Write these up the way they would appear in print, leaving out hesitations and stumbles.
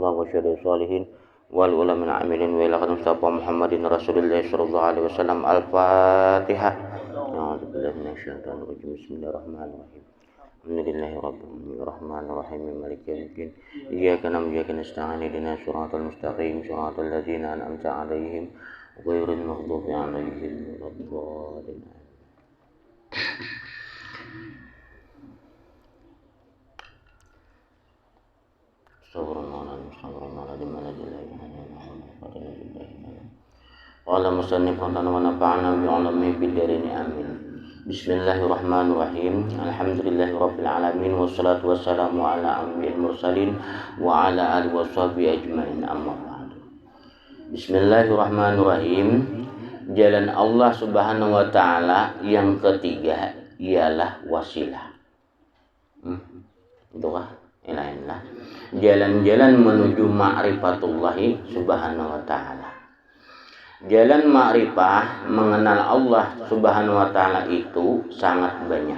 الله وشهد الصالحين والعلماء العاملين وإلى خدم مصطفى محمد رسول الله صلى الله عليه وسلم. الفاتحة. أعوذ بالله من الشيطان الرجيم. بسم الله الرحمن الرحيم. الحمد لله رب العالمين الرحمن الرحيم مالك يوم الدين إياك نعبد وإياك نستعين اهدنا الصراط المستقيم صراط الذين أنعمت عليهم غير المغضوب عليهم ولا الضالين. Qala musannif wa nafa'ana bi 'ulumi fid darin amin. Bismillahirrahmanirrahim. Alhamdulillahirabbil alamin wassalatu wassalamu ala anbiyil mursalin wa ala alihi washabihi ajmain. Amma ba'd. Bismillahirrahmanirrahim. Jalan Allah Subhanahu wa taala yang ketiga ialah wasilah. Doa ilaha. Jalan-jalan menuju ma'rifatullahi Subhanahu wa taala. Jalan ma'rifah mengenal Allah Subhanahu wa taala itu sangat banyak.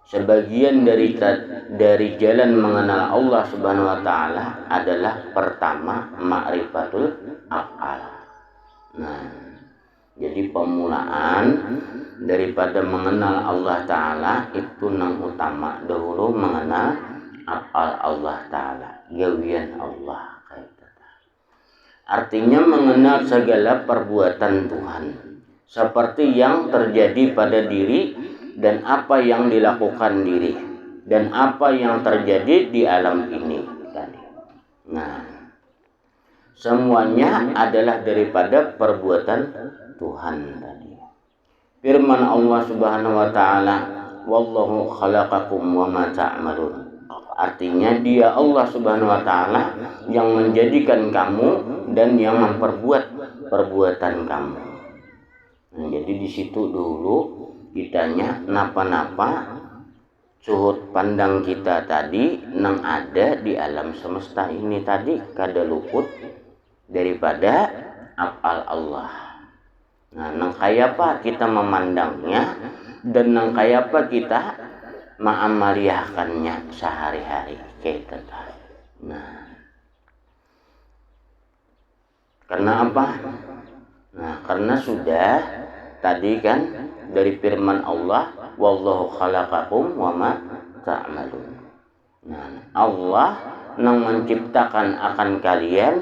Sebagian dari jalan mengenal Allah Subhanahu wa taala adalah pertama ma'rifatul af'al. Nah, jadi permulaan daripada mengenal Allah taala itu yang utama dahulu mengenal af'al Allah taala, gawian Allah. Artinya mengenal segala perbuatan Tuhan, seperti yang terjadi pada diri dan apa yang dilakukan diri dan apa yang terjadi di alam ini tadi. Nah, semuanya adalah daripada perbuatan Tuhan tadi. Firman Allah Subhanahu wa taala, "Wallahu khalaqakum wa ma ta'malun." Artinya dia Allah Subhanahu wa taala yang menjadikan kamu dan yang memperbuat perbuatan kamu. Nah, jadi di situ dulu kitanya napa-napa suhud pandang kita tadi nang ada di alam semesta ini tadi kada luput daripada af'al Allah. Nah, nang kaya apa kita memandangnya dan nang kaya apa kita mengamaliyahkannya sehari-hari kita. Nah, karena apa? Nah, karena sudah tadi kan dari firman Allah, wallahu khalaqakum wa ma ta'malun. Nah, Allah yang menciptakan akan kalian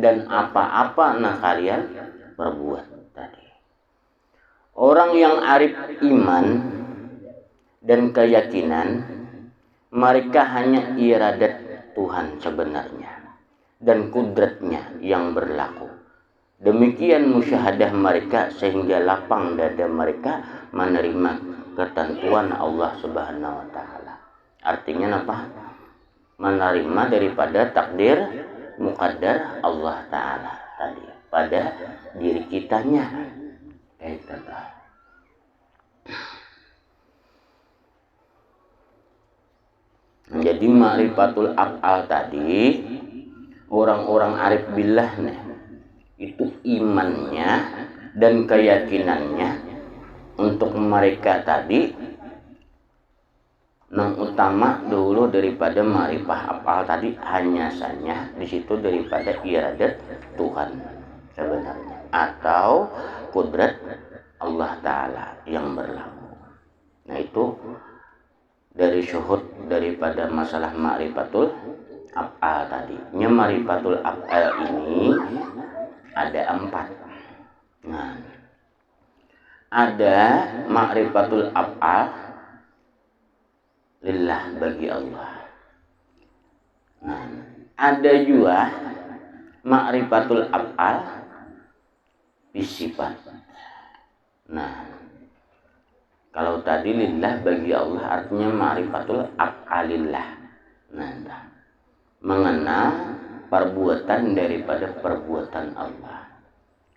dan apa-apa yang kalian perbuat tadi. Orang yang arif iman dan keyakinan, mereka hanya iradat Tuhan sebenarnya dan kudratnya yang berlaku. Demikian musyahadah mereka sehingga lapang dada mereka menerima ketentuan Allah Subhanahu wa taala. Artinya apa? Menerima daripada takdir muqaddar Allah taala tadi pada diri kitanya. Jadi ma'rifatul af'al tadi orang-orang arif billah nih, itu imannya dan keyakinannya untuk mereka tadi yang utama dulu daripada ma'rifah af'al tadi hanya saja di situ daripada iradat Tuhan sebenarnya atau kudrat Allah taala yang berlaku. Nah, itu dari syuhud daripada masalah ma'rifatul af'al tadi. Ma'rifatul af'al ini ada 4. Nah, ada ma'rifatul af'al lillah bagi Allah. Nah, ada juga ma'rifatul af'al bisifat. Nah, kalau tadi lillah bagi Allah artinya ma'rifatul af'alillah. Nah, mengenal perbuatan daripada perbuatan Allah.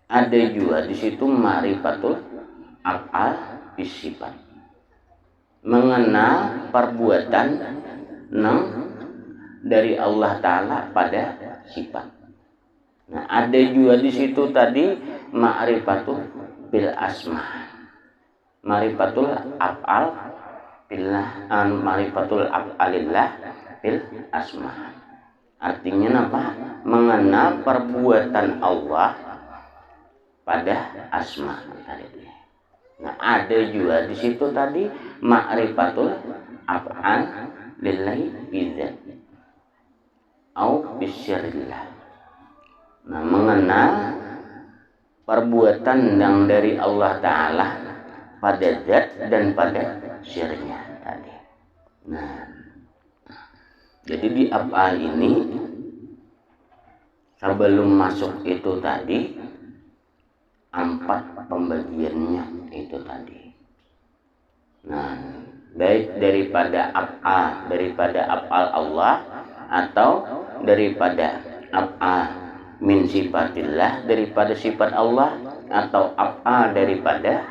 Ada juga di situ ma'rifatul af'al bisifat. Mengenal perbuatan dari Allah taala pada sifat. Nah, ada juga di situ tadi ma'rifatul bil asma. Ma'rifatul af'al billah, ma'rifatul af'alillah bil asma. Artinya apa? Mengenal perbuatan Allah pada asma tadi. Nah, ada juga di situ tadi ma'rifatul af'al lillahi bidzat au bisyirrillah. Nah, mengenal perbuatan yang dari Allah Ta'ala pada zat dan pada syirnya tadi. Nah, jadi di af'al ini sebelum masuk itu tadi 4 pembagiannya itu tadi. Nah, baik daripada af'al Allah atau daripada af'al min sifatillah, daripada sifat Allah, atau af'al daripada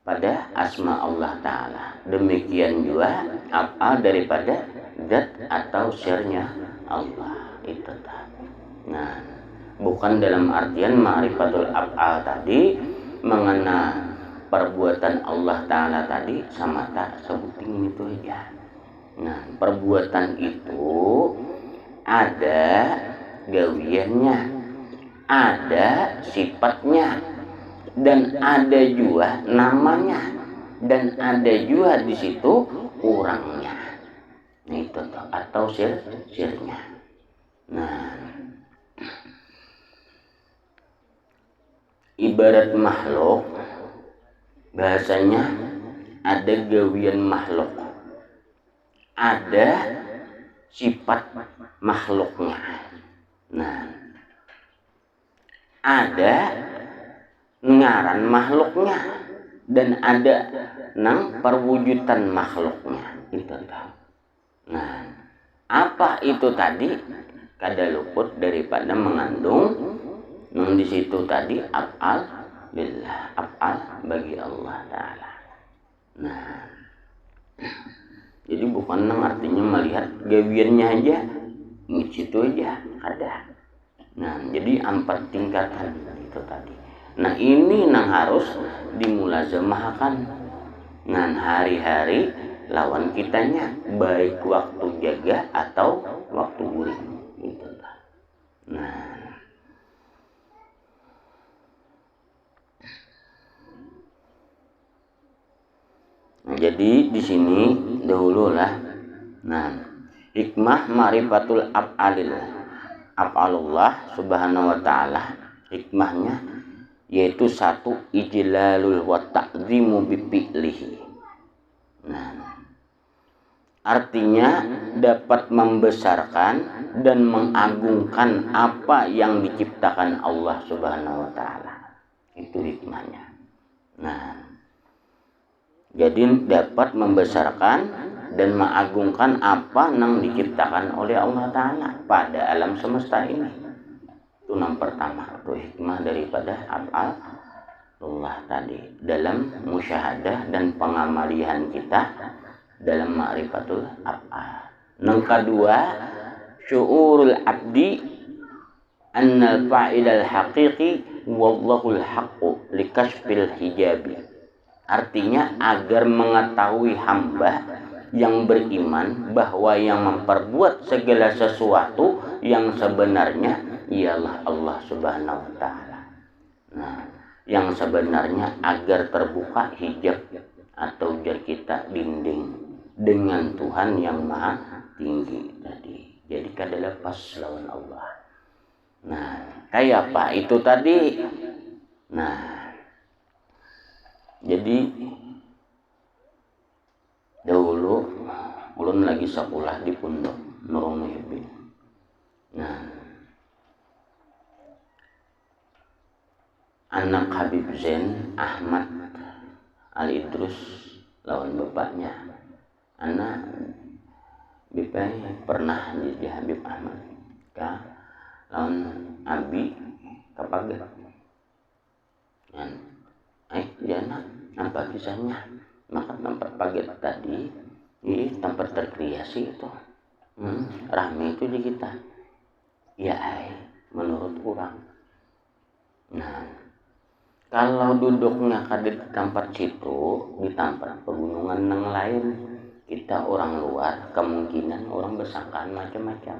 pada asma Allah Ta'ala. Demikian juga af'al daripada zat atau syirnya Allah itu tadi. Nah, bukan dalam artian ma'rifatul af'al tadi mengenal perbuatan Allah Ta'ala tadi semata sebuting itu aja. Nah, perbuatan itu ada gawiannya, ada sifatnya, dan ada juga namanya, dan ada juga di situ orangnya. Nah, itu atau sirnya. Nah, ibarat makhluk, bahasanya ada gawian makhluk, ada sifat makhluknya. Nah, ada ngaran makhluknya dan ada nang perwujudan makhluknya itu. Nah, apa itu tadi? Kada luput daripada mengandung di situ tadi af'al lillah, af'al bagi Allah Ta'ala. Nah, jadi bukan artinya melihat gawiannya aja, di situ aja ada. Nah, jadi 4 tingkatan itu tadi. Nah, ini yang harus dimulazamahkan. Nah, hari-hari lawan kitanya, baik waktu jaga atau waktu guring gitu. Nah, jadi di sini dahululah. Nah, hikmah ma'rifatul af'alullah subhanahu wa ta'ala. Hikmahnya yaitu 1, ijlalul wa ta'zimu bi fi'lihi. Nah, artinya dapat membesarkan dan mengagungkan apa yang diciptakan Allah Subhanahu wa Ta'ala. Itu hikmahnya. Nah, jadi dapat membesarkan dan mengagungkan apa yang diciptakan oleh Allah Ta'ala pada alam semesta ini. Itu yang pertama, itu hikmah daripada af'al Allah tadi dalam musyahadah dan pengamalian kita dalam ma'rifatul af'al. Yang kedua, syu'urul abdi annal fa'ilal haqiqi wallahul haqqu likashfil hijabi. Artinya agar mengetahui hamba yang beriman bahwa yang memperbuat segala sesuatu yang sebenarnya ialah Allah Subhanahu wa Ta'ala. Nah, yang sebenarnya agar terbuka hijab atau jar kita dinding dengan Tuhan yang maha tinggi tadi. Jadi kada lepas lawan Allah. Nah, kayak apa itu tadi? Nah, jadi dahulu ulun lagi sekolah di Pondok Nurul Muhyiddin. Nah, anak Habib Zain Ahmad Al-Idrus lawan bapaknya. Anak Bipai pernah jadi Habib Ahmad ka lawan Abi kapagat. Dan jana apa kisahnya? Maka tempat paget tadi tempat terkreasi itu. Rame itu di kita. Ya, menurut orang. Nah, kalau duduknya kada di tempat situ, di tempat pegunungan yang lain, Kita orang luar, kemungkinan orang bersangkaan macam-macam.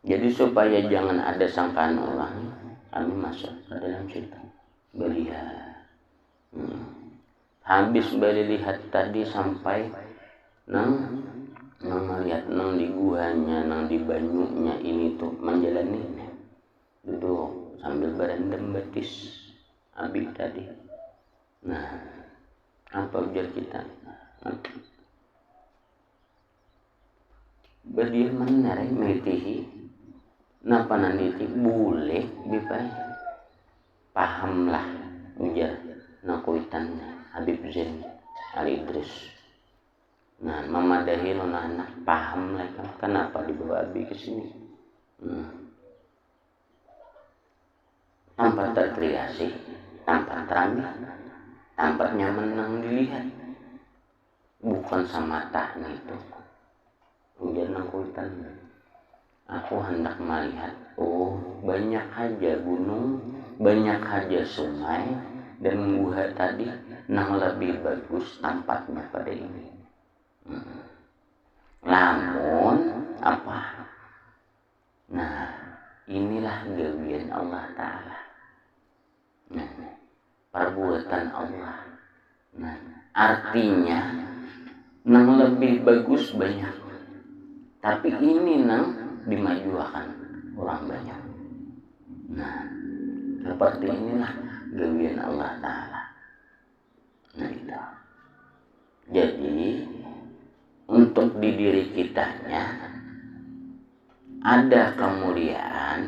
Jadi supaya jangan ada sangkaan orang, kami masuk ke dalam situ. Melihat. Habis beli lihat tadi sampai nang melihat nang di guanya, nang di banyunya ini tuh menjalani. Duduk sambil berendam betis abi tadi. Nah, apa ujar kita? Berdiam menarik metihi. Napa nanti boleh bipai pahamlah ujar nakuitan Habib Zain Al Idris. Nah, memadahi nona anak paham lah kan kenapa dibawa abi ke sini. Tanpa terkreasi, tanpa terambil, tanpa nyaman nang dilihat, bukan sama taknya itu. Ujar nakuitan. Aku hendak melihat, banyak aja gunung, banyak aja sungai, dan gua tadi nang lebih bagus tempatnya pada ini. Namun apa? Nah, inilah gawian Allah Ta'ala. Nah, perbuatan Allah. Nah, artinya nang lebih bagus banyak, tapi ini nang dimajukan orang banyak. Nah, seperti inilah gawian Allah Ta'ala. Nah, itu. Jadi untuk di diri kitanya ada kemuliaan,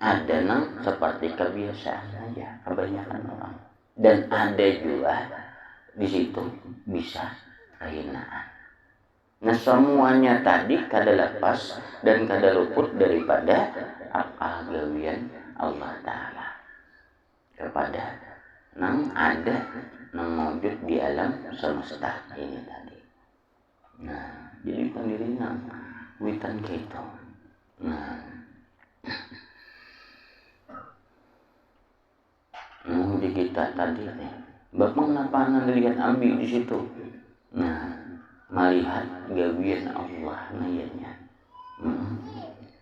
ada nang seperti kebiasaan aja kebanyakan orang, dan ada juga di situ bisa kehinaan. Nah, semuanya tadi kada lepas dan kada luput daripada apa gawian Allah Ta'ala kepada nang ada nang mewujud di alam semesta ini tadi. Nah, jadi pendiri nang witan gitu. Nah, di kita tadi bapak kenapa nang lihat abi di situ? Nah, melihat gawian Allah nayanya.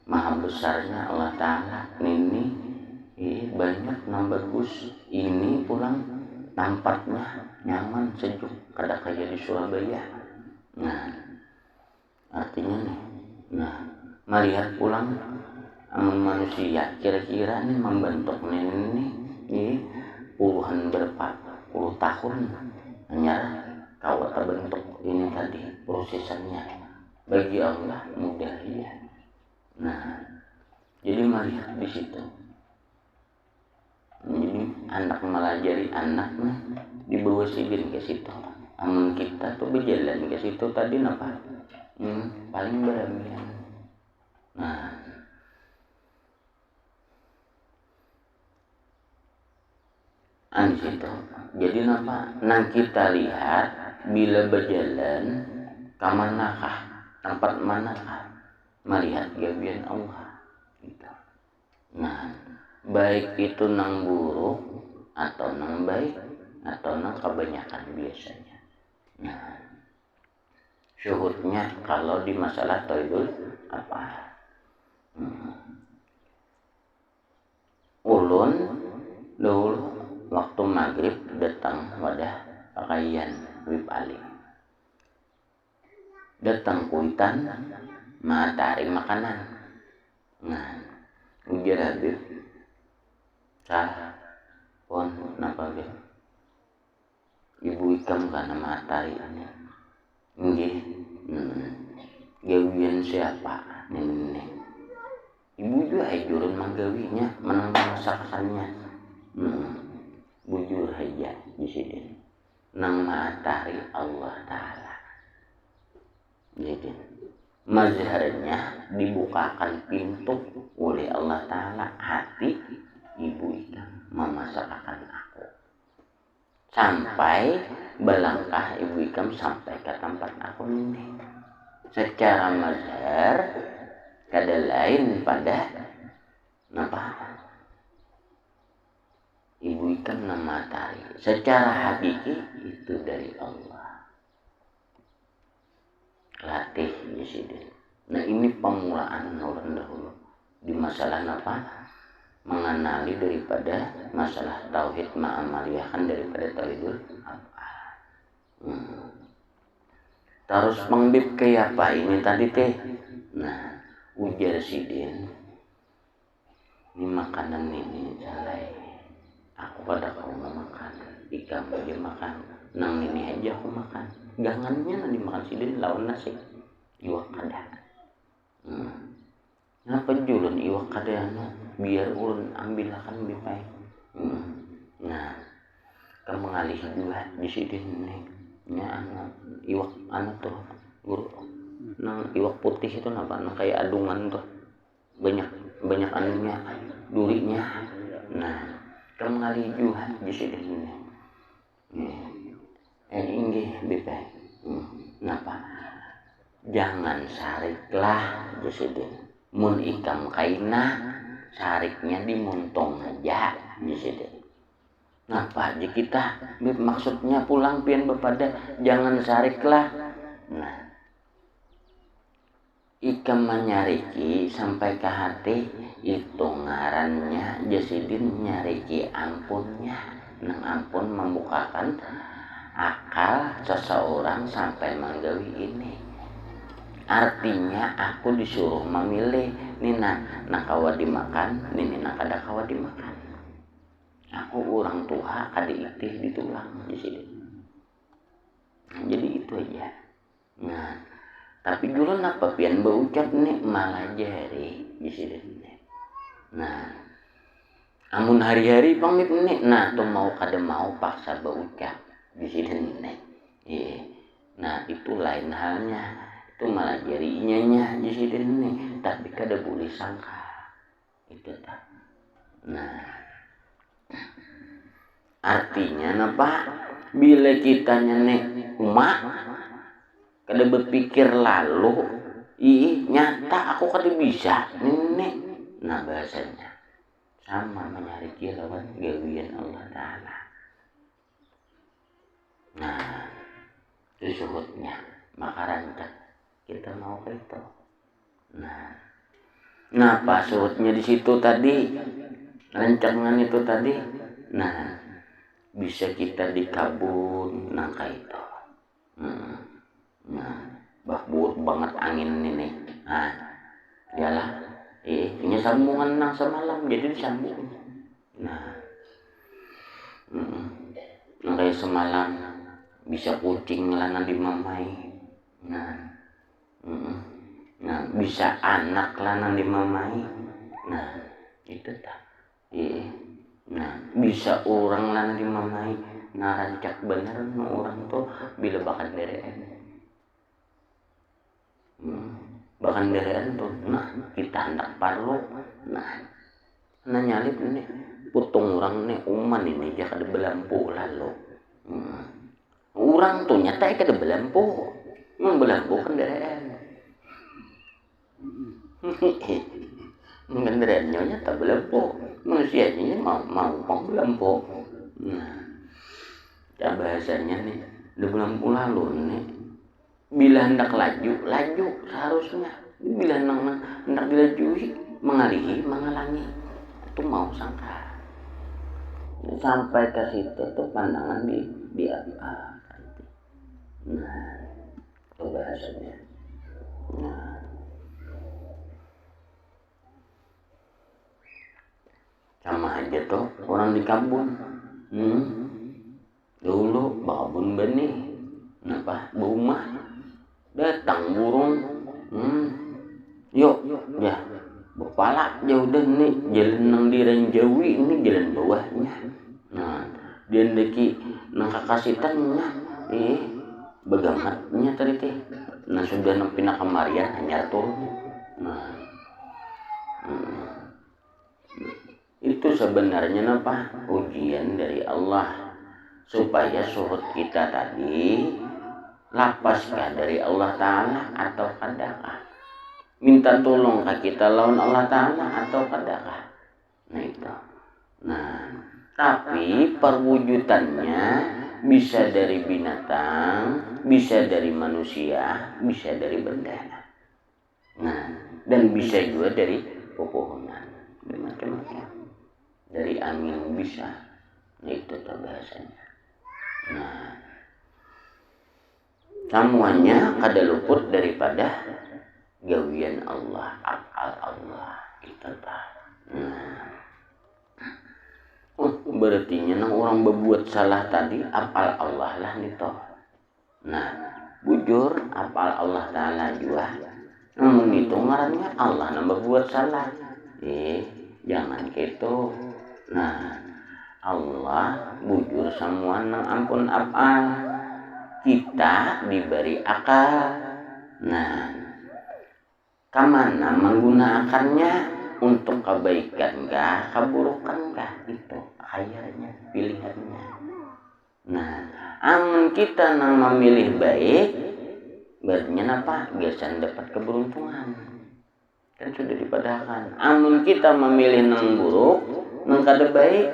Maha besarnya Allah Ta'ala ini banyak nang bagus, ini pulang tempatnya nyaman sejuk kada kayak di Surabaya. Nah, artinya nih, melihat pulang manusia kira-kira nih membentuk ini puluhan berpuluh tahun hanya kau terbentuk ini tadi prosesnya bagi Allah mudah ya. Nah, jadi melihat di situ. Jadi anak melajari anaknya dibawa sigin ke situ. Amun kita tuh berjalan ke situ tadi apa? Paling beramian. Nah, situ. Jadi apa? Nang kita lihat bila berjalan kemanakah, tempat manakah melihat gawian Allah gitu. Nah, baik itu nang buruk atau nang baik atau nang kebanyakan biasanya. Nah, syuhudnya kalau di masalah toidul apa? Ulun dulu waktu maghrib datang wadah pakaian Habib Ali. Datang kuitan matahari makanan. Nah, ujar Habib, pon napa ge? Ibu ikam kana matahari ini. Nggih. Gawian siapa? Nenek. Ibu juga jurun manggawinya, menang masakannya. Bujur aja di sini. Nang matahari Allah Ta'ala. Jadi mazharnya dibukakan pintu oleh Allah Ta'ala hati ibu ikam memasakkan aku. Sampai belangkah ibu ikam sampai ke tempat aku ini. Secara mazhar kada lain pada napa? Ibu ikam nama matahari. Secara hakiki itu dari Allah. latih jisidin. Nah ini pemulaan orang dahulu di masalah apa? Mengenali daripada masalah tauhid ma'amaliyah kan daripada tauhidul af'al. Terus pengbib ke apa ini tadi teh? Nah, ujar sidin. Ini makanan ini salai. Aku pada kau mau makan, ikam aja makan, nang ini aja aku makan. Gangannya nanti makan sidin lawan nasi, iwak kada. Kenapa julun iwak kada biar ulun ambil akan lebih baik. Nah, kamu mengalih juga di sidin nih. Nya iwak tuh guru nang iwak putih itu napa nang kayak adungan tuh banyak anunya durinya. Nah kamu ngali juga di sini inggih bebek. Napa jangan sariklah di sini mun ikam kaina sariknya dimuntong aja di sini. Napa aja kita maksudnya pulang pian bepada jangan sariklah. Nah ikam menyariki sampai ke hati itu ngarannya jasidin nyariki ampunnya. Nang ampun membukakan akal seseorang sampai menggawi ini. Artinya aku disuruh memilih nina nakawa dimakan nina kada kawa dimakan. Aku orang tua kada itih ditulang di sini. Jadi itu aja. Nah, tapi dulu napa pian berucap nih malah jari di sini. Nah, amun hari-hari pamit nih, nah tuh mau kada mau paksa berucap di sini nih. Nah itu lain halnya, itu malah jarinya di sini nih. Tapi kada boleh sangka itu tak. Nah. Artinya napa bila kita nyenek umak kada berpikir lalu nyata aku kada bisa nenek. Nah bahasanya sama menyariki lawan gawian Allah Ta'ala. Nah itu suhutnya maka rancak kita mau ke itu. Nah napa suhutnya di situ tadi rancangan itu tadi. Nah bisa kita dikabun nangka itu. Nah, bahbur banget angin ini. Nah, yalah. Ini sambungan nang semalam jadi disambung. Nah, nang kayak semalam bisa kucing lana dimamai. Nah, bisa anak lana dimamai. Nah, itu tak. Nah bisa orang lana dimamai narancak bener orang tuh bila bahkan derean tuh. Nah kita hendak parlo. Nah nyalip nih putung orang nih uman ini aja kada belampu lalu. Orang tuh nyata kada belampu. Belampu kan derean. Beneran nyonya tak belampu. Manusianya mau belampu. Nah, bahasanya nih, udah belampu lalu nih. Bila hendak laju seharusnya. Bila hendak dilajui, menghalangi. Itu mau sangka. Sampai ke situ tuh pandangan di apa? Nah, itu bahasanya. Nah. Sama aja tuh orang di kampung. Dulu babun benih. Napa? Rumah. Datang burung. Yuk, ya. Bepala jauh deh nih. Jalan nang diranjawi ini jalan bawahnya. Nah, dia ndeki nang kakasitannya. Bagamatnya tadi teh. Nah, sudah nempina kemarian hanya turun. Nah. Itu sebenarnya apa? Ujian dari Allah supaya suhut kita tadi lapaskah dari Allah Ta'ala atau kadakah minta tolong ke kita lawan Allah Ta'ala atau kadakah. Nah itu. Nah tapi perwujudannya bisa dari binatang, bisa dari manusia, bisa dari benda. Nah, dan bisa juga dari pepohonan, macam-macam. Dari angin bisa. Nah, itu tuh bahasanya. Nah, semuanya kada luput daripada gawian Allah, afal Allah. Itu tah. Nah, berarti nang orang berbuat salah tadi apal Allah lah nih toh. Nah, bujur apal Allah Ta'ala juga. Namun itu ngarannya Allah nang berbuat salah. Jangan gitu. Nah, Allah bujur semua nang ampun apal. Kita diberi akal. Nah, kemana menggunakannya? Untuk kebaikan kah, keburukan kah? Itu akhirnya pilihannya. Nah, amun kita nang memilih baik, berarti apa? Biasanya dapat keberuntungan. Kan sudah dipadahkan. Amun kita memilih nang buruk, nang kada baik,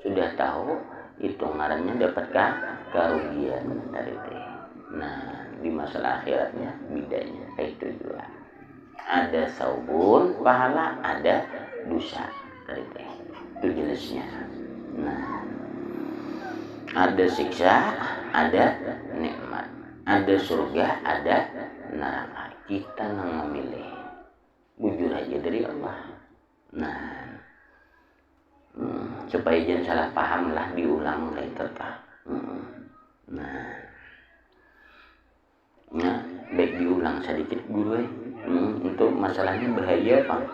sudah tahu itu ngarannya dapat kerugian dari itu. Nah, di masalah akhiratnya bedanya kayak itu juga. Ada saubun pahala, ada dosa dari itu jelasnya. Nah, ada siksa, ada nikmat, ada surga, ada neraka. Kita nang memilih, bujur aja dari Allah. Nah, supaya jangan salah paham lah, diulang kayak tetap. Nah, baik diulang sedikit guru. Untuk masalahnya bahaya pak.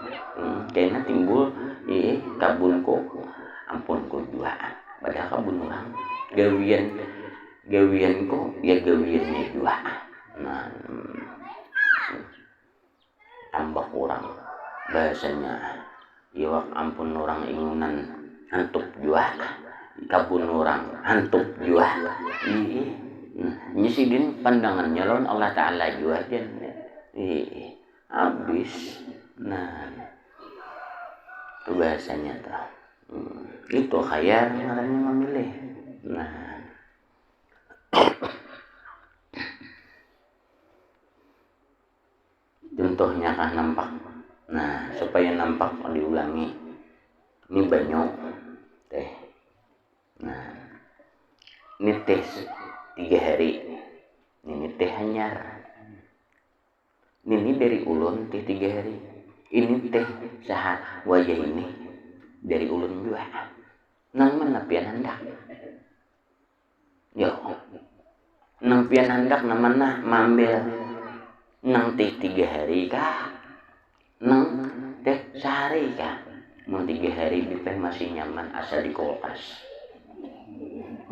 Karena timbul kabun kok ampun kok duaan. Padahal kabun orang gawian kok ya gawiannya dua. Nah, tambah kurang bahasanya. Ya ampun orang ingunan hantuk jua, kabun orang hantuk jua. Nyisidin pandangannya lawan Allah Ta'ala jua aja. Habis. Nah, itu bahasanya tuh. Itu khayar ngarannya memilih. Nah, contohnya kah nampak. Nah, supaya nampak diulangi. Ini banyak teh. Nah, ini teh 3 hari. Ini teh hanyar. Ini dari ulun teh 3 hari. Ini teh saha wajah ini dari ulun juga. Nang mana pian hendak? Yo. Nang pian hendak namana mambil. Nang teh 3 hari kah? Nang teh sehari kah? Mau 3 hari bipeh masih nyaman asal di kulkas.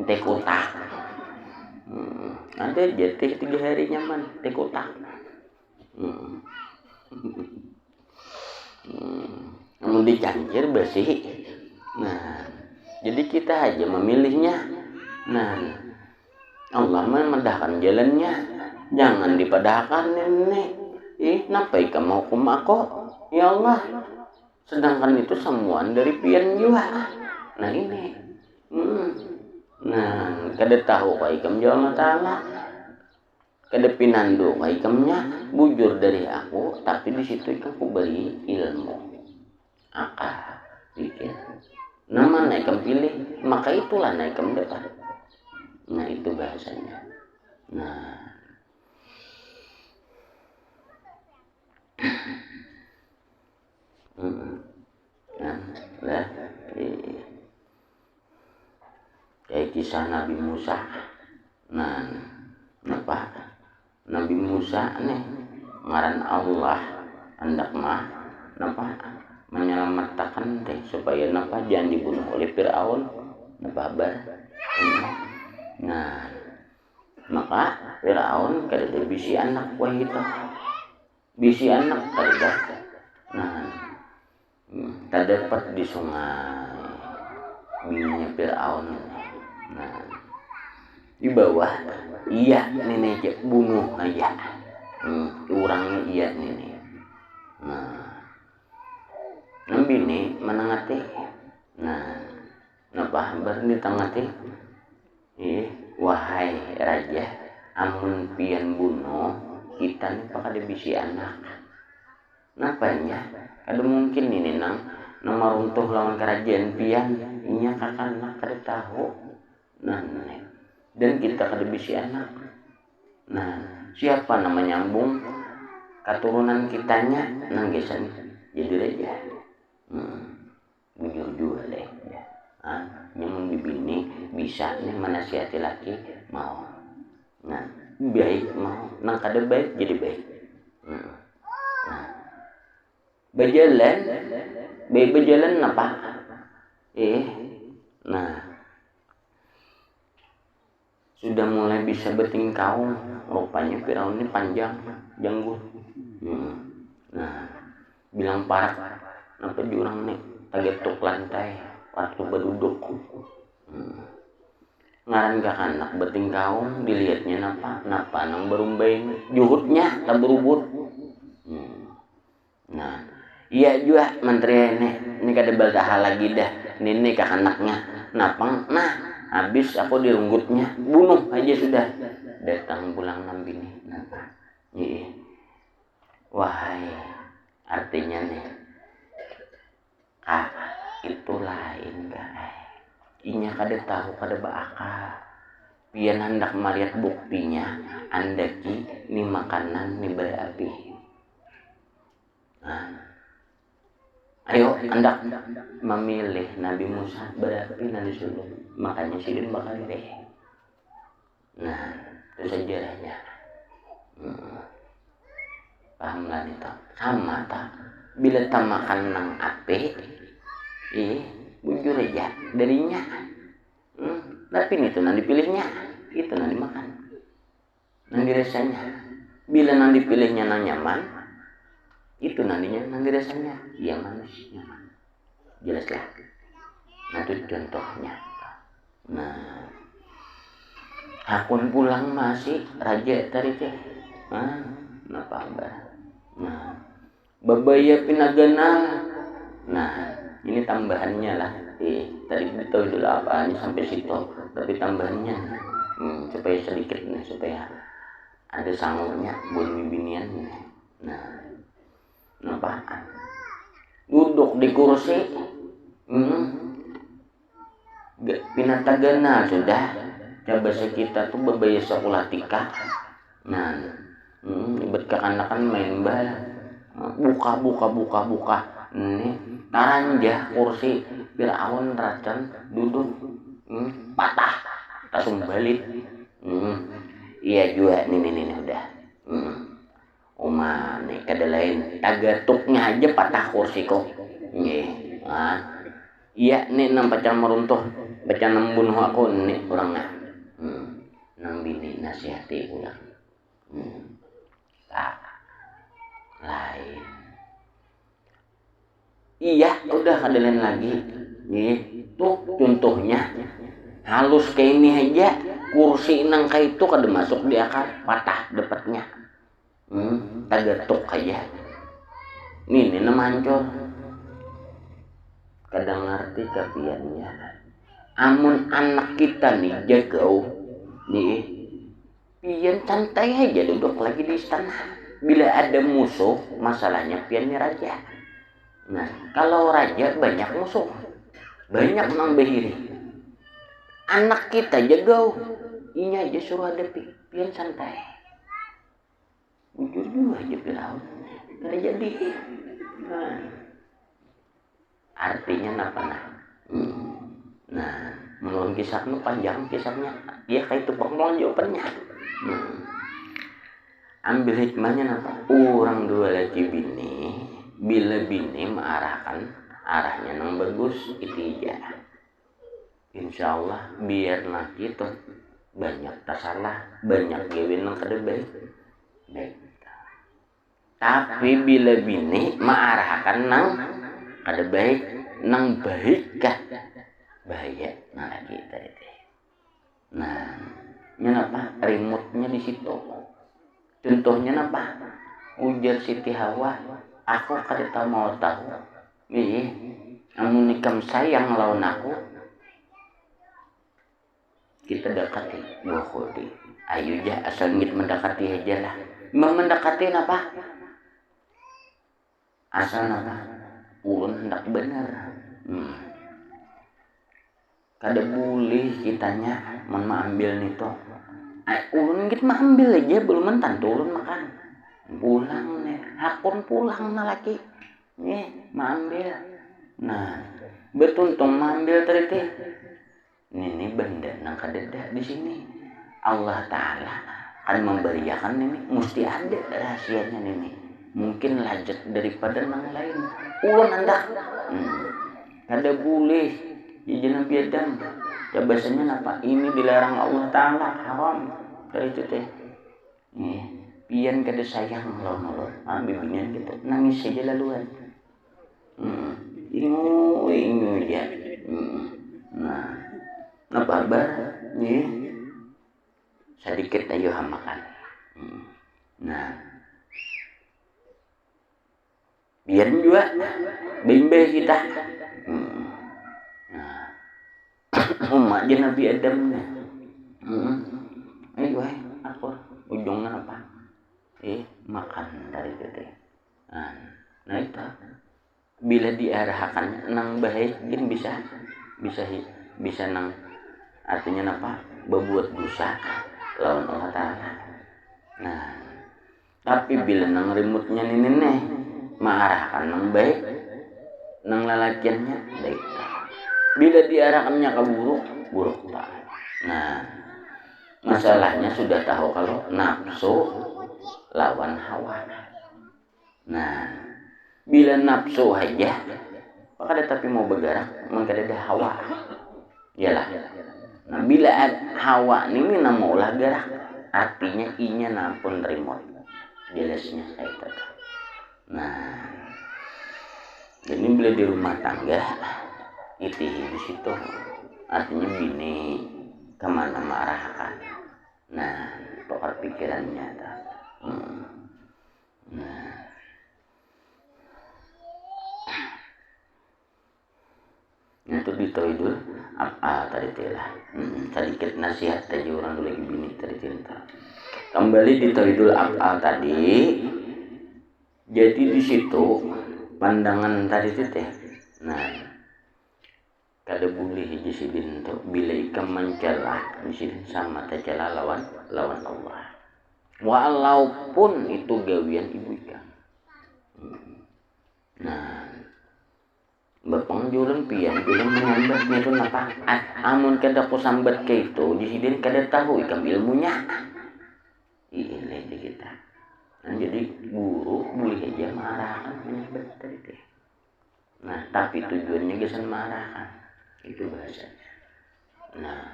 Teh kotak. Ada aja teh 3 hari nyaman teh kotak. Namun dicancir bersih. Nah, jadi kita aja memilihnya. Nah, Allah memedahkan jalannya. Jangan dipadahkan nenek. Napai kamu hukum aku? Ya Allah. Sedangkan itu semua dari pian juga. Nah ini. Nah, kada tahu kaikam ya Allah Ta'ala. Kada pinando kaikamnya bujur dari aku, tapi di situ aku beli ilmu. Akal, pikir. Nama naikam pilih, maka itulah naikam dapat. Nah, itu bahasanya. Nah, kayak kisah Nabi Musa. Nah, apa? Nabi Musa nih ngaran Allah hendak menyelamatkan teh supaya jangan dibunuh oleh Firaun. Nah, maka Firaun kada ada bisi anak wah itu. Bisi anak kada. Nah, terdapat di sungai bininya Firaun. Nah, di bawah iya nenek aja bunuh aja. Orangnya iya nenek. Nah, nabi ini menangati. Nah, napa bar di tengah teh? wahai raja, amun pian bunuh kita nih pakade bisi anak. Napanya? Kada mungkin ini nang maruntuh lawan kerajaan pian, inya kakak kada tahu. Nah, dan kita kada bisi anak. Nah, siapa nama nyambung keturunan kitanya nang gesan jadi raja. Bujur juga deh. Nyamun bibini bisa nih menasihati laki mau. Nah, baik mau, nang kada baik jadi baik. Nah, berjalan apa? Nah, sudah mulai bisa bertingkau. Rupanya Firaun ini panjang, janggut. Nah, bilang parak, nampak jurang nih, tagetuk lantai, waktu berduduk. Ngaran gak anak bertingkau, dilihatnya napa nang berumbain, juhutnya tak berubut. Nah, iya juga menteri ini kada baldaha lagi dah, ini kak anaknya, napang, nah habis aku dirunggutnya, bunuh aja sudah. Datang pulang nambi nih, wahai, artinya nih, itu lain guys. Inya kada tahu kada baakal. Pian hendak melihat buktinya, andaki ni makanan ni berapi. Nah, ayo hendak memilih Nabi Musa berapi nanti sudah, makanya sidin bakal deh. Nah, itu sejarahnya. Paham lah itu. Sama tak? Bila tak makan nang api, bujur aja darinya. Tapi itu nang dipilihnya, itu nang dimakan. Nang dirasanya. Bila nang dipilihnya nang nyaman, itu nantinya nang dirasanya. Iya manis, nyaman. Jelas lah. Nah itu contohnya. Nah, hakun pulang masih raja tadi teh. Napa mbak? Nah, babaya pinagana. Nah, ini tambahannya lah. Tadi tahu dulu apa sampai situ, tapi tambahannya supaya sedikit nih, supaya ada sangurnya buat bibinian. Nah, napa? Duduk di kursi, pinatagana sudah. Coba kita tuh babaya sekolah tika. Nah, ibet kekanakan main bal, buka. Nih, taranjah kursi Firaun racan duduk, patah, tak sumbalit. Iya juga nih udah. Oma nih kada lain, tagatuknya aja patah kursi kok. Iya nih nang pacar meruntuh, pacar membunuh aku nih orangnya. Nang bini nasihati ulang. Lain. Iya, udah kada lain lagi. Tuh contohnya. Halus kayak ini aja, kursi nang kayak itu kada masuk di akal, patah dapatnya. Tagatuk aja. Ini nama hancur. Kada ngerti kapiannya. Amun anak kita nih jagau, pian santai aja duduk lagi di istana. Bila ada musuh, masalahnya pian nih raja. Nah, kalau raja banyak musuh, banyak nang behiri. Anak kita jagau, inya aja suruh hadapi, pian santai. Jujur juga aja Firaun, kada jadi. Artinya apa nah? Nah, menurut kisahnya panjang kisahnya, ya kayak itu pengmulan jawabannya. Ambil hikmahnya apa? Orang dua lagi bini, bila bini mengarahkan arahnya yang bagus itu aja. Insya Allah biar nak itu banyak tak salah, banyak gawin yang kada baik. Tapi bila bini mengarahkan nang kada baik, nang baik kah bahaya nah lagi tadi. Nah, kenapa remote-nya di situ? Contohnya apa? Ujar Siti Hawa, aku kada tahu mau tahu. Amun nikam sayang lawan aku, kita dekati bohodi ayo jah asal ngit mendekati aja lah. Mendekati apa asal apa ulun hendak bener. Kada boleh kitanya mengambil nito ulun ngit mengambil aja belum mentantu ulun makan pulang nih hakun pulang na laki mengambil. Nah betuntung mengambil teriti ini benda nang kadeda di sini Allah Ta'ala akan memberiakan ini mesti ada rahasianya ini mungkin lajat daripada nang lain ulun hendak kada boleh jangan biadam ya biasanya apa ini dilarang Allah Ta'ala haram dari itu teh pian kada sayang lawan bibinya gitu nangis saja laluan ingu ya nah bar sedikit ayo makan. Nah biar juga bimbe kita umat je Nabi Adam ayo aku ujungnya apa makan dari itu nah itu bila diarahkan nang baik din bisa nang artinya apa berbuat dosa lawan Allah Ta'ala. Nah tapi bila nang remote-nya ini mengarahkan nang baik nang lalakiannya baik bila diarahkannya ke buruk tak. Nah masalahnya sudah tahu kalau nafsu lawan hawa. Nah bila nafsu aja maka tapi mau bergerak maka ada hawa iyalah. Nah bila hawa ini nama ulah gerak artinya inya nampun remote jelasnya saya tadi. Nah jadi bila di rumah tangga itu di situ artinya bini kemana marahkan. Nah pokok pikirannya itu ditoidul tadi telah sedikit nasihat tadi orang dulu lagi bini tadi cerita kembali ditoidul tadi. Jadi di situ pandangan tadi teh nah kada boleh jisidin tu bila ikam mencela jisidin sama tercela lawan Allah walaupun itu gawian ibu ikam. Nah bapang julen pian julen menyambat itu apa amun kada ku sambat ke itu jisidin kada tahu ikam ilmunya ini di kita. Nah, jadi guru boleh aja marahkan menyambat tadi teh. Nah tapi tujuannya gesan marahkan itu bahasanya. Nah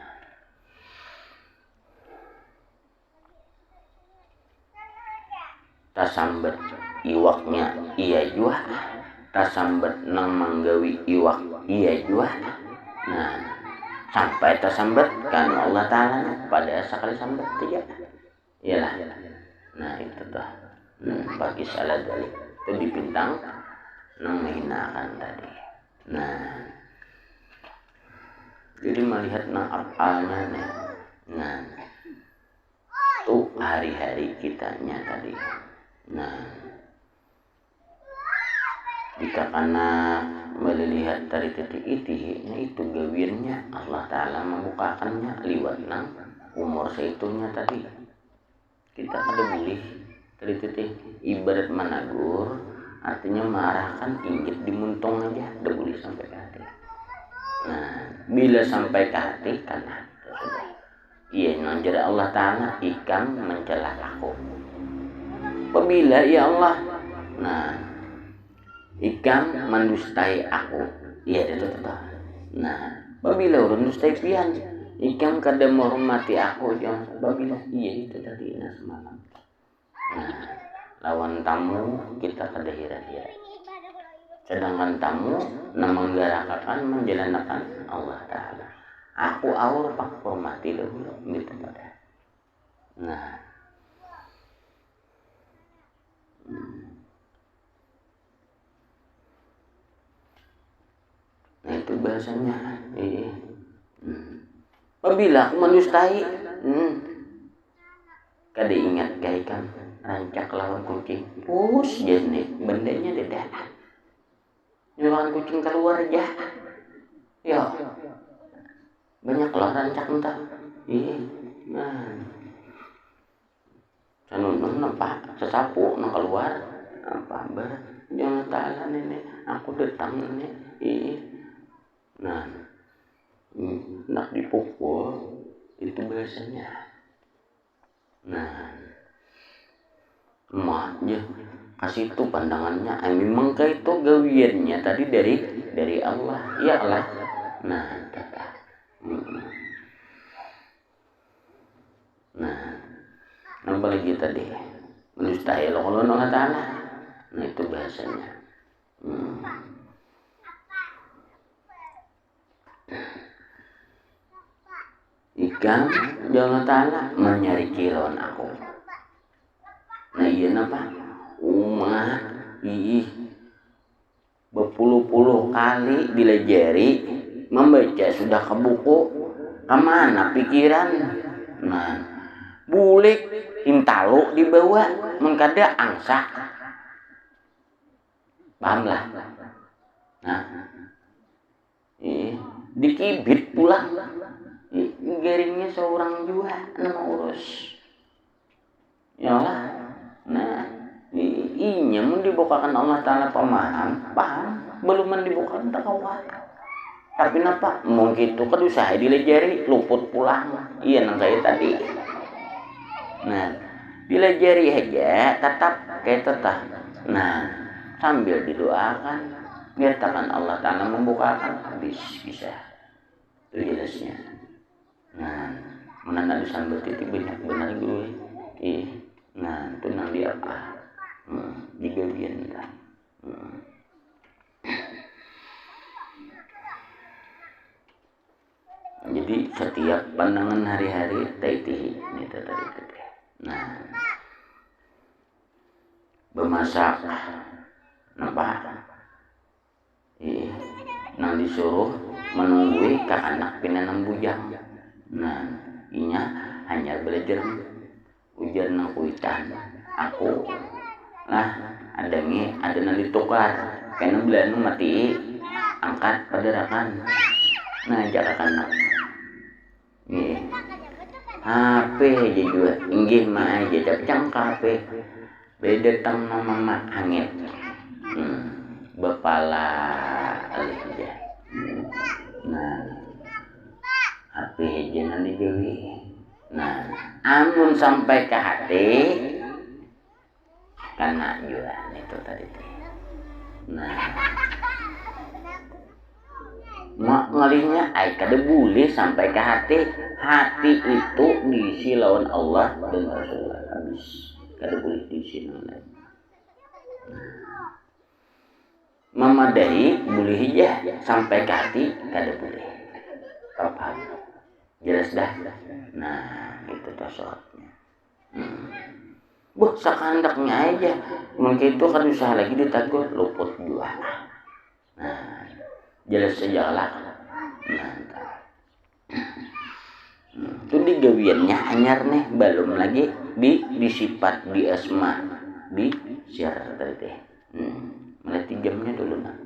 tasambat iwaknya iya jua tasambat nang manggawi iwak iya jua. Nah sampai tasambat kan Allah Ta'ala pada sekali sambat tiga iyalah. Nah itu tuh bagi salah dari itu dipintang nang menghinakan tadi. Nah jadi melihat nang apalnya nih. Nah tuh hari-hari kitanya tadi. Nah jika karena melihat dari titik itu gawirnya Allah Ta'ala membukakannya liwat nang umur seitunya tadi kita ada boleh dari titik ibarat menagur artinya marahkan inggit dimuntung aja ada boleh sampai ke hati. Nah bila sampai ke hati karena sudah iya nonjera Allah Ta'ala ikam mencela aku apabila ya Allah nah ikam mendustai aku iya itu tetap. Nah apabila urun dustai pian ikam kada menghormati aku jangan apabila iya itu tadi semalam. Nah lawan tamu kita kada hira-hira sedangkan tamu menggerakkan menjalankan Allah Ta'ala aku awal pak hormati dahulu gitu pada. Nah nah itu bahasanya Apabila aku mendustai, kada ingat kaya kan rancak lawan kucing. Pus jenis bendanya dedah. Nyuruhan kucing keluar aja. Ya. Banyak lah rancak entah. Nah. Sanunun nampak sesapu nang keluar. Apa ber? Jangan taala nenek. Aku datang nenek. Nah. Nak dipukul itu biasanya. Nah. Emaknya kasih itu pandangannya memang kayak itu gawiannya tadi dari Allah ya Allah. Nah apa lagi tadi mustahil kalau Allah Ta'ala. Nah itu bahasanya. Ikan Allah Ta'ala menyari kilon aku. Nah iya napa? Umah berpuluh-puluh kali dilejari membaca sudah ke buku kemana pikiran. Nah bulik intalu dibawa mengkada angsa pahamlah. Nah dikibit pulang garingnya seorang juga nama urus ya Allah. Nah, inya mun dibukakan Allah Ta'ala paham, belum dibukakan tak kawat. Tapi napa? Mungkin itu kan usaha dilejari, luput pulang. Iya nang saya tadi. Nah, dilejari aja, tetap kayak tetap. Nah, sambil didoakan, biar tangan Allah Ta'ala membukakan, habis bisa. Itu jelasnya. Nah, menandai sambil titik banyak benar gue. Nah itu nanti apa di bagian kan. Jadi setiap pandangan hari-hari taitihi ini tadi. Nah bemasak nampak nang disuruh menunggui ke anak pinanam bujang. Nah inya hanya belajar ujar nang kuitan aku lah ada nang ditukar karena bulan mati angkat padarakan. Nah jarakan nak HP aja juga inggih mah aja capcang HP beda tang mama angin bepala alih aja. Nah HP aja nanti dewi. Nah, amun sampai ke hati kena juga itu tadi. Nah, mak ngalinya ai kada boleh sampai ke hati. Hati itu diisi lawan Allah dan Rasulullah habis. Kada boleh diisi lawan. Memadai boleh aja sampai ke hati kada boleh. Paham? Jelas dah. Nah, itu tasawufnya. Sakandaknya aja. Mungkin itu kan usaha lagi ditagur luput dua. Nah, jelas sejalan. Nah, itu digawiannya anyar nih, belum lagi di sifat di asma, di syarat tadi. Mulai 3 jamnya dulu nah.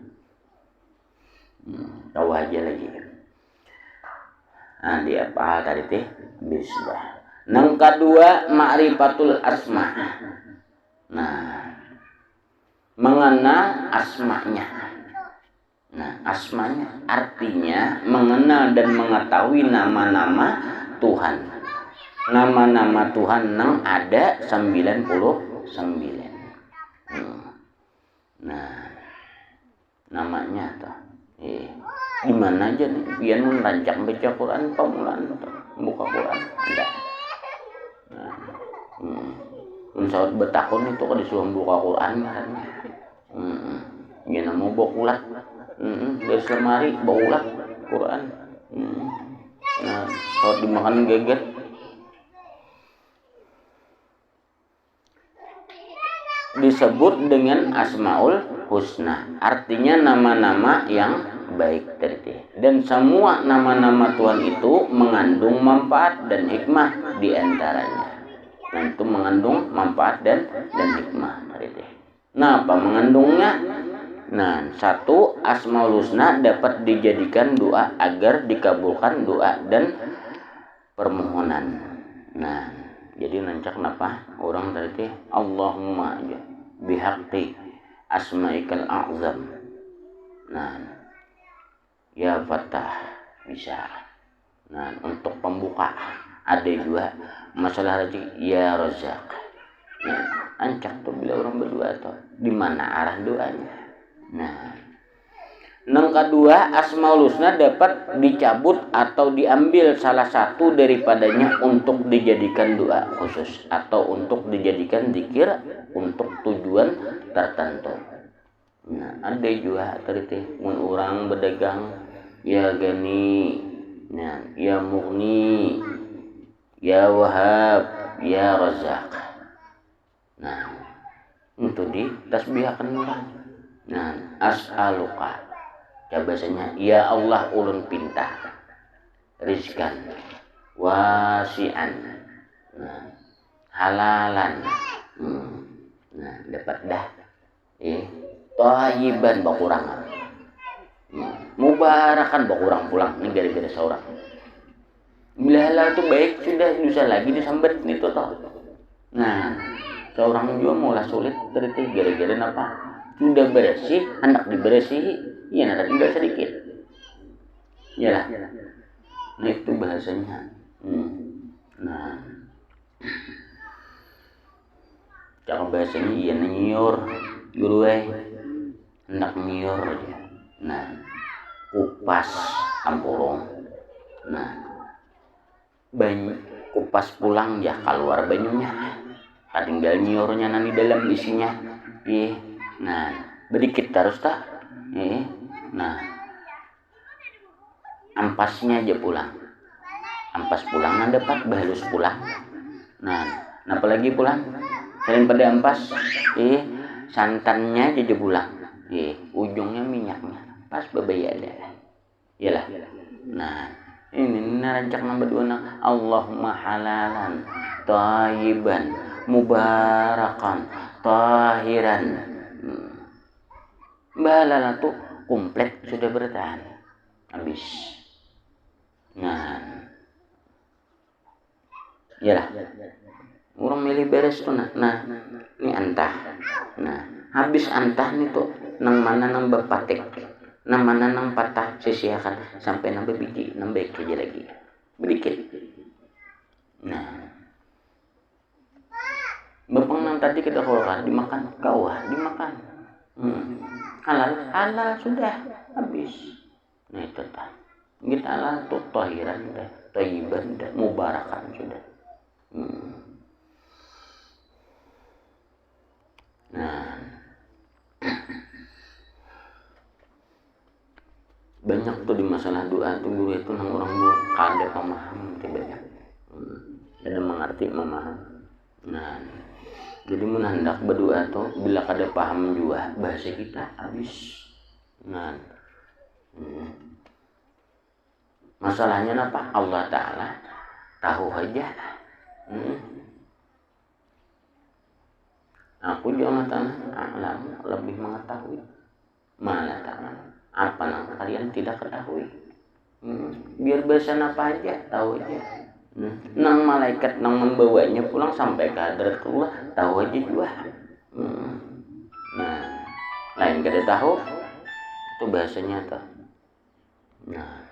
Tahu aja lagi. Nah, dia apa tadi teh? Bismillah. Nang kedua ma'rifatul asma. Nah, mengenal asmanya. Nah, asmanya artinya mengenal dan mengetahui nama-nama Tuhan. Nama-nama Tuhan nang ada 99. Nah, namanya tuh. Gimana aja nih biar rancak baca Quran pamulan buka Quran ada. Saat bertakun itu kan disuruh buka Quran kan. Gimana mau bawa ulat. Dari lemari bawa ulat Quran. Nah, saat dimakan geget. Disebut dengan Asmaul Husna. Artinya nama-nama yang baik tadi. Dan semua nama-nama Tuhan itu mengandung manfaat dan hikmah di antaranya. Dan itu mengandung manfaat dan hikmah tadi. Nah, apa mengandungnya? Nah, satu, Asmaul Husna dapat dijadikan doa agar dikabulkan doa dan permohonan. Nah, jadi nancak kenapa orang tadi Allahumma bihaqqi asma'ikal a'zam. Nah, ya Fattah bisa. Nah, untuk pembuka ada juga masalah rezeki ya Razzaq. Nah, ancak tuh bila orang berdua tuh di mana arah doanya. Nah, yang kedua, Asmaul Husna dapat dicabut atau diambil salah satu daripadanya untuk dijadikan doa khusus atau untuk dijadikan zikir untuk tujuan tertentu. Nah, ada juga tadi mun orang berdagang ya Gani, nah, ya Mughni, ya Wahab, ya Razzaq. Nah, itu di tasbihkan orang. Nah, as'aluka. Ya biasanya ya Allah ulun pinta rizkan wasi'an, nah, halalan, nah dapat dah thayyiban bakurangan, mubarakan bakurang pulang ini gara-gara seorang bila halal itu baik sudah bisa lagi disambat itu toh. Nah, seorang juga mulai sulit terus gara-gara apa sudah bersih hendak dibersihi. Iya, nah tinggal sedikit. Iyalah. Nah itu bahasanya. Nah, cara bahasanya iya nyiur, guru hendak nyiur aja. Nah, kupas ampulong. Nah, kupas pulang ya keluar banyunya. Tinggal nyiurnya nanti dalam isinya. Nah, sedikit terus tak. Nah, ampasnya aja pulang. Ampas pulang nah dapat bahalus pulang. Nah, apalagi pulang? Selain pada ampas, santannya aja pulang. Ujungnya minyaknya. Pas babaya ada. Iyalah. Nah, ini narancak nomor 2 nah. Allahumma halalan, thayyiban, mubarakan, tahiran. Bahalala tuh komplit sudah bertahan habis. Nah, iyalah orang milih beres tuh nah ini antah. Nah, habis antah nih tuh nang mana nang berpatik, nang mana nang patah sisiakan sampai nang biji nang baik aja lagi sedikit. Nah, bapang nang tadi kita keluarkan dimakan kawah dimakan. Halal sudah habis. Nah itu tah. Kita halal tuh tahiran sudah, thayyiban sudah, mubarakan sudah. Nah, banyak tuh di masalah doa tuh guru itu nang orang buat kada paham banyak. Ada mengerti memaham. Nah, jadi hendak berdoa tuh bila kada paham juga bahasa kita habis. Nah, masalahnya apa? Allah Ta'ala tahu aja. Aku juga alam lebih mengetahui. Malah Ta'ala apa yang kalian tidak ketahui. Biar bahasa apa aja tahu aja. Nang malaikat nang membawanya pulang sampai ke hadratullah tahu aja juga. Nah, lain kada tahu itu bahasanya tuh. Nah,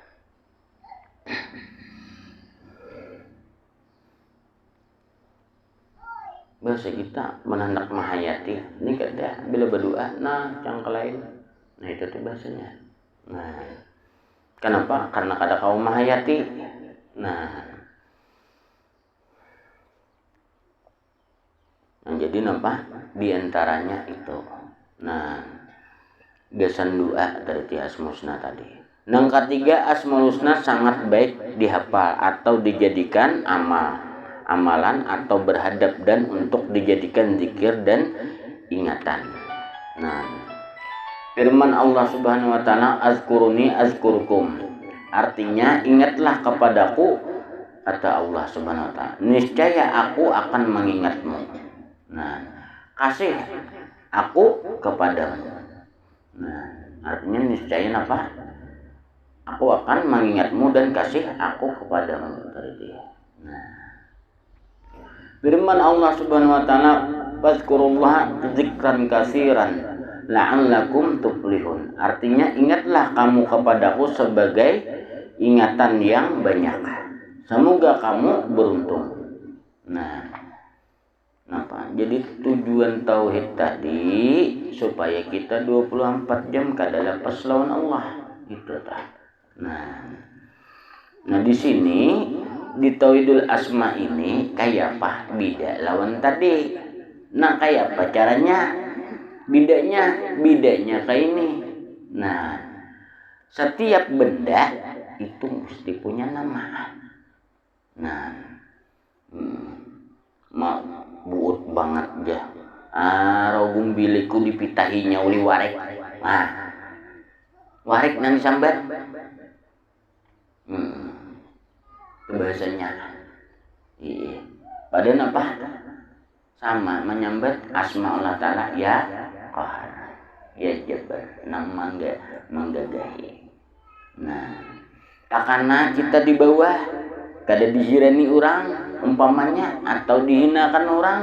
bahasa kita menandak mahayati ini kada bila berdoa nah cangkel lain. Nah itu tuh bahasanya. Nah, kenapa? Karena kada kau mahayati. Nah, jadi nampak di antaranya itu. Nah, gasan doa dari Asmaul Husna tadi. Yang ketiga, Asmaul Husna sangat baik dihafal atau dijadikan amalan atau berhadap dan untuk dijadikan zikir dan ingatan. Nah, Firman Allah Subhanahu wa taala, azkuruni azkurkum. Artinya ingatlah kepadaku, kata Allah Subhanahu wa taala, niscaya aku akan mengingatmu. Nah, kasih aku kepadamu. Nah, artinya niscaya apa? Aku akan mengingatmu dan kasih aku kepadamu. Nah, firman Allah Subhanahu wa taala, fazkurullah dzikran katsiran la'allakum tuflihun. Artinya ingatlah kamu kepadaku sebagai ingatan yang banyak, semoga kamu beruntung. Nah, apa? Jadi tujuan tauhid tadi supaya kita 24 jam kada lepas lawan Allah itu tah. Nah di sini di tauhidul asma ini kayak apa beda lawan tadi. Nah kayak apa caranya? Bidanya kayak ini. Nah, setiap benda itu mesti punya nama. Nah, buut banget ya. Rogum biliku dipitahinya uli warek. Nah, warek nang sambat. Itu bahasanya. Iya. Padahal apa? Sama menyambat asma Allah Ta'ala ya Qahar, ya Jabar, nang menggagahi. Nah, takana kita di bawah kada dihirani orang umpamanya atau dihinakan orang.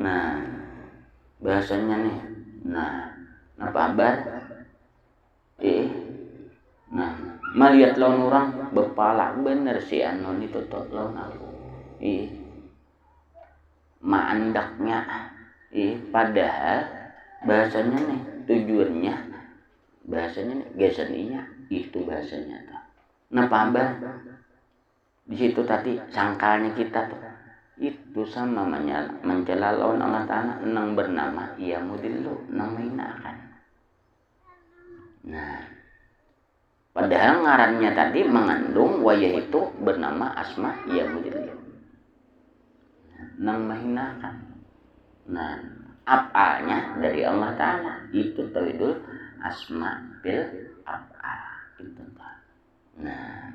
Nah, bahasanya nih. Nah, apa kabar? Nah, melihat lawan orang bepala bener si anon itu tok lawan aku. Maandaknya. Padahal bahasanya nih tujuannya bahasanya nih geseninya itu bahasanya tuh. Nah, paham di situ tadi sangkalnya kita tuh itu sama mencela lawan Allah Ta'ala nang bernama ya mudillu nang menghinakan. Nah, padahal ngarannya tadi mengandung wayah itu bernama asma ya mudillu nang menghinakan. Nah, af'alnya dari Allah Ta'ala itu tauhidul asma bil af'al itu. Nah,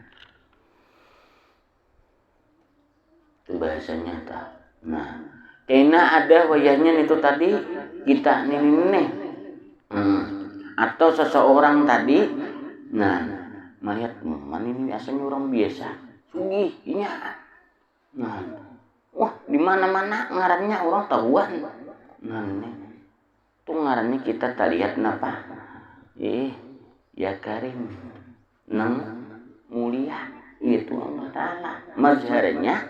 itu bahasanya tak. Nah, karena ada wayahnya itu tadi kita nih. Atau seseorang tadi, nah melihat mana ini biasanya orang biasa, sugihnya. Nah, wah di mana-mana ngarannya orang tahuan. Nah, ini tuh ngarannya kita tak lihat napa? Ya Karim, nang mulia itu Allah Ta'ala. Mazharnya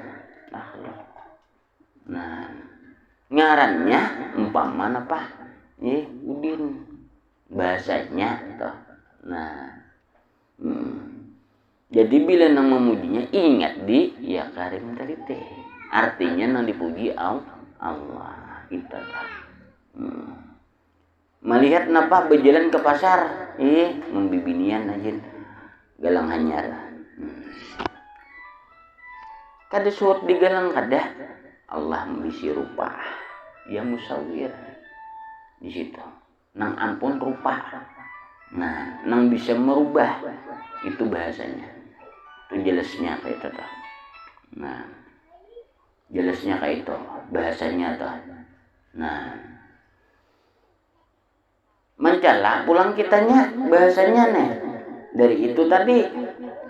makhluk. Nah, ngarannya umpama apa? Udin bahasanya toh. Nah, jadi bila nang memujinya ingat di ya Karim tadi teh. Artinya nang dipuji Allah kita kan. Melihat napa berjalan ke pasar, membibinian aja galang hanyar. Kada suat digalang kada Allah membisi rupa ya musawir di situ. Nang ampun rupa. Nah, nang bisa merubah itu bahasanya. Itu jelasnya kayak itu toh. Nah, jelasnya kayak itu bahasanya toh. Nah, mencela pulang kitanya bahasanya nih dari itu tadi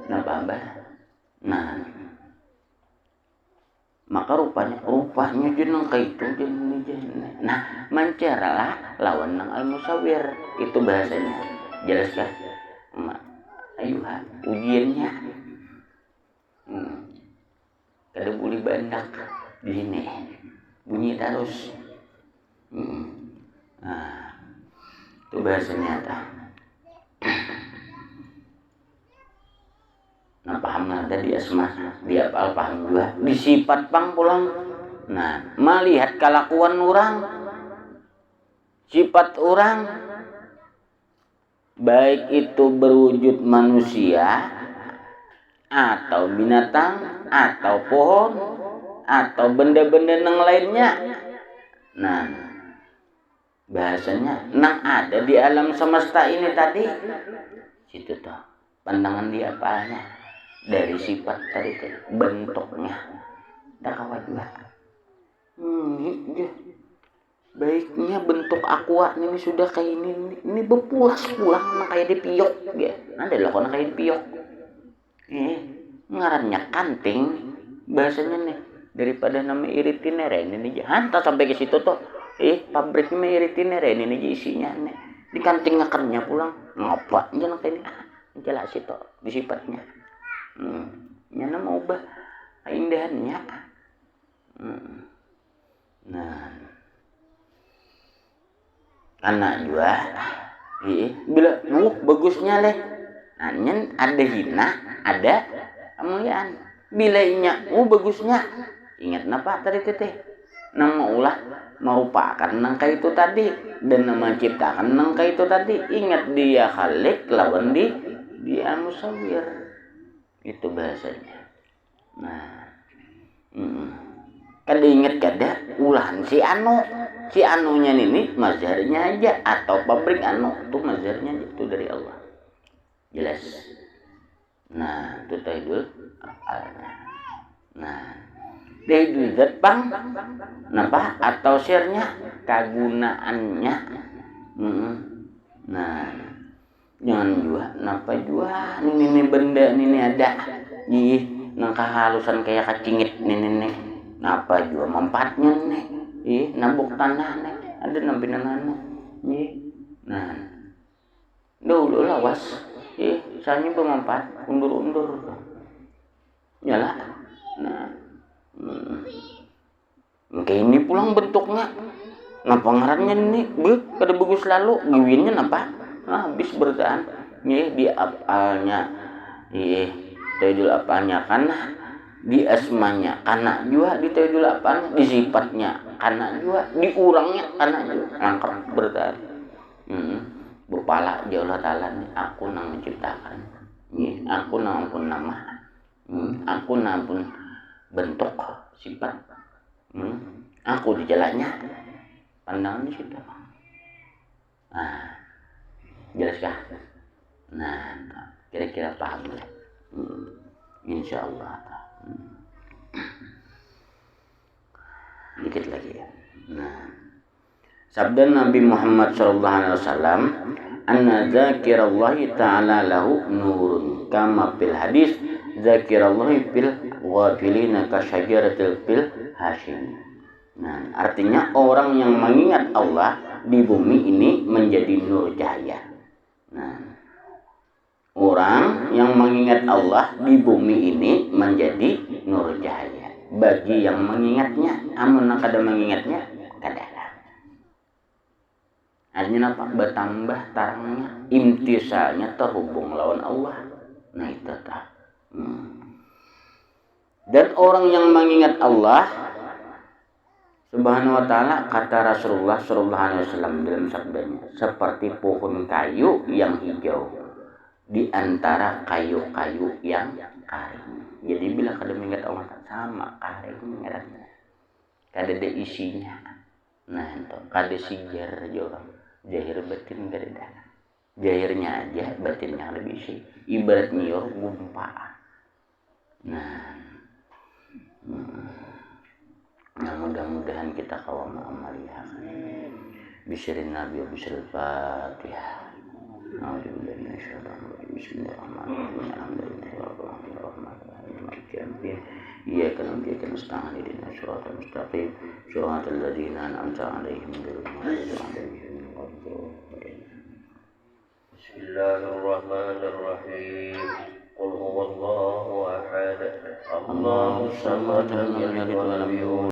napa. Nah, maka rupanya jeneng kayak itu jeneng. Nah, mencela lawan nang al-musawir itu bahasanya. Jelas kan? Ayuhan ujiannya. Kada boleh bandak di sini. Bunyi terus. Nah, itu bahasanya ta. Nah, paham tadi asma dia paham juga di sifat pang pulang. Nah, melihat kelakuan orang, sifat orang, baik itu berwujud manusia atau binatang atau pohon atau benda-benda yang lainnya. Nah, bahasanya nang ada di alam semesta ini tadi situ tuh pandangan dia apanya dari sifat tadi tuh bentuknya dah kawat juga baiknya bentuk aqua ini sudah kayak ini berpulas pulang kayak di piok ya ada lah kok kayak di piok ngarannya kanting bahasanya nih daripada nama iritinere ini nih hantar sampai ke situ tuh pabriknya iritinere ini nih isinya nih di kanting ngakernya pulang ngapa jangan kayak ini jelas itu di sifatnya nyana mau ubah keindahannya nah anak juga bila bagusnya leh nanyen ada hina ada kemuliaan bila inya bagusnya ingat napa tadi teh nama ulah merupakan nangka itu tadi dan nama ciptakan nangka itu tadi ingat dia khalik lawan dia musawir itu bahasanya nah kan diinget kada ulahan si anunya ini mazharnya aja atau pabrik itu mazharnya itu dari Allah jelas nah itu taidul apalnya nah taidul zat bang napa atau sirnya kagunaannya nah jangan juga napa juga ini benda ini ada nang kehalusan kayak kacingit ini napa juga manfaatnya nih nabuk tanah nih ada nampinanana nah dulu lawas misalnya bermanfaat undur nyala nah kayak ini pulang bentuknya napa ngarannya nih kada bagus lalu giwinnya napa habis bertahan di apalnya taidul apalnya karena di asmanya karena juga di taidul apalnya di sifatnya karena juga di urangnya karena juga langkap bertahan Bupala ya Allah Ta'ala nih aku nang menciptakan aku nang ampun nama aku nang ampun bentuk sifat aku di jalannya pandangan di situ nah jelas kah nah kira-kira paham ya insya Allah dikit lagi ya nah sabda Nabi Muhammad sallallahu alaihi wasallam anna dzakirallahi ta'ala lahu nurun kama fil hadis dzakirallahi fil ghafilina ka syajaratil fil hashim. Nah, artinya orang yang mengingat Allah di bumi ini menjadi nur cahaya. Nah, orang yang mengingat Allah di bumi ini menjadi nur cahaya bagi yang mengingatnya, amun kada mengingatnya kada. Artinya apa? Bertambah tarangnya, imtisalnya terhubung lawan Allah. Nah itu tak. Dan orang yang mengingat Allah Subhanahu wa ta'ala, kata Rasulullah sallallahu alaihi wasallam dalam sabdanya, seperti pohon kayu yang hijau di antara kayu-kayu yang kering. Jadi bila kada mengingat Allah sama kering ngeratnya. Kada ada isinya. Nah itu kada sigar aja orang. Jahir batin kada ada. Jahirnya aja batinnya lebih isi. Ibarat nyiur gumpa. Nah mudah-mudahan kita kawam amaliah. Bisyirin Nabi wa bisyril Fatihah. A'udzubillahi minasyaitonir rajim. Bismillahirrahmanirrahim. Alhamdulillahi rabbil alamin. Maliki yaumiddin. Iyyaka na'budu wa iyyaka nasta'in. Ihdinas siratal mustaqim. Shiratal ladzina an'amta 'alaihim ghairil maghdubi 'alaihim waladdallin. Bismillahirrahmanirrahim. Qul huwallahu ahad. Allahus samad lam yalid wa lam yulad.